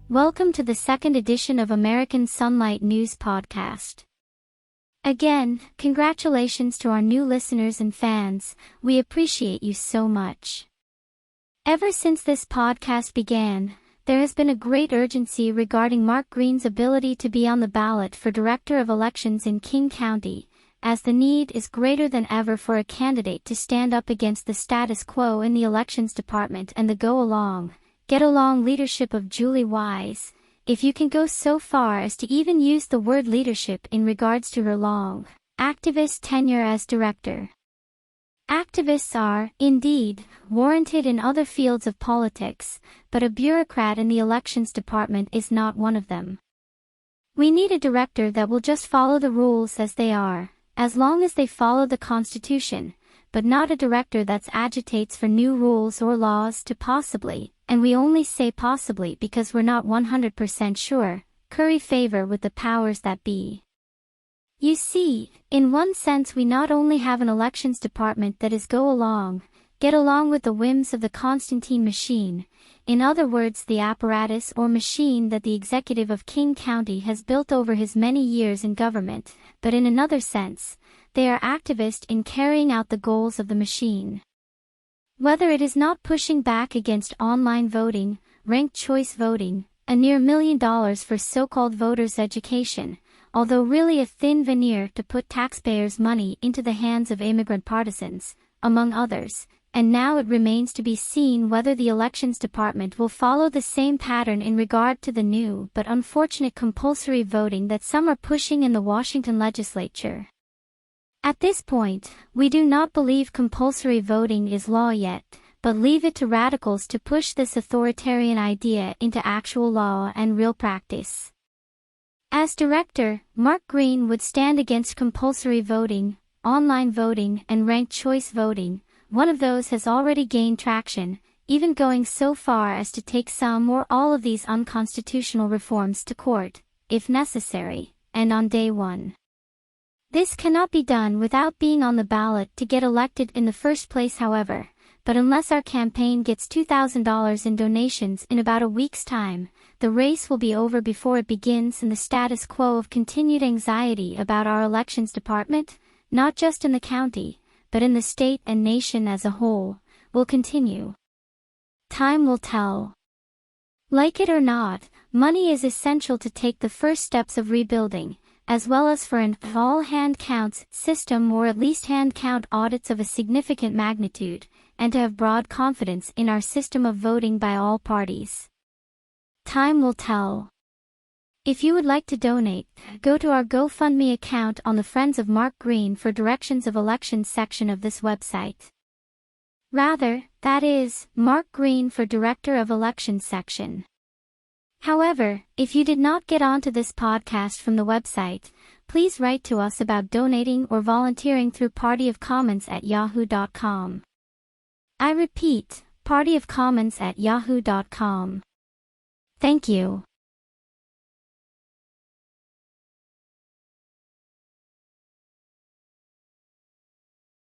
Welcome to the second edition of American Sunlight News Podcast. Again, congratulations to our new listeners and fans. We appreciate you so much. Ever since this podcast began, there has been a great urgency regarding Mark Greene's ability to be on the ballot for Director of Elections in King County, as the need is greater than ever for a candidate to stand up against the status quo in the elections department and the get-along leadership of Julie Wise, if you can go so far as to even use the word leadership in regards to her long, activist tenure as director. Activists are, indeed, warranted in other fields of politics, but a bureaucrat in the elections department is not one of them. We need a director that will just follow the rules as they are, as long as they follow the Constitution, but not a director that agitates for new rules or laws to possibly, and we only say possibly because we're not 100% sure, curry favor with the powers that be. You see, in one sense we not only have an elections department that is get along with the whims of the Constantine machine, in other words the apparatus or machine that the executive of King County has built over his many years in government, but in another sense, they are activist in carrying out the goals of the machine. Whether it is not pushing back against online voting, ranked choice voting, a near $1 million for so-called voters' education, although really a thin veneer to put taxpayers' money into the hands of immigrant partisans, among others, and now it remains to be seen whether the elections department will follow the same pattern in regard to the new but unfortunate compulsory voting that some are pushing in the Washington legislature. At this point, we do not believe compulsory voting is law yet, but leave it to radicals to push this authoritarian idea into actual law and real practice. As director, Mark Greene would stand against compulsory voting, online voting, and ranked choice voting. One of those has already gained traction, even going so far as to take some or all of these unconstitutional reforms to court, if necessary, and on day one. This cannot be done without being on the ballot to get elected in the first place, however, but unless our campaign gets $2,000 in donations in about a week's time, the race will be over before it begins, and the status quo of continued anxiety about our elections department, not just in the county, but in the state and nation as a whole, will continue. Time will tell. Like it or not, money is essential to take the first steps of rebuilding, as well as for an all-hand counts system or at least hand count audits of a significant magnitude, and to have broad confidence in our system of voting by all parties. Time will tell. If you would like to donate, go to our GoFundMe account on the Friends of Mark Greene for Directions of Elections section of this website. Rather, that is, Mark Greene for Director of Elections section. However, if you did not get onto this podcast from the website, please write to us about donating or volunteering through partyofcommons@yahoo.com. I repeat, partyofcommons@yahoo.com. Thank you.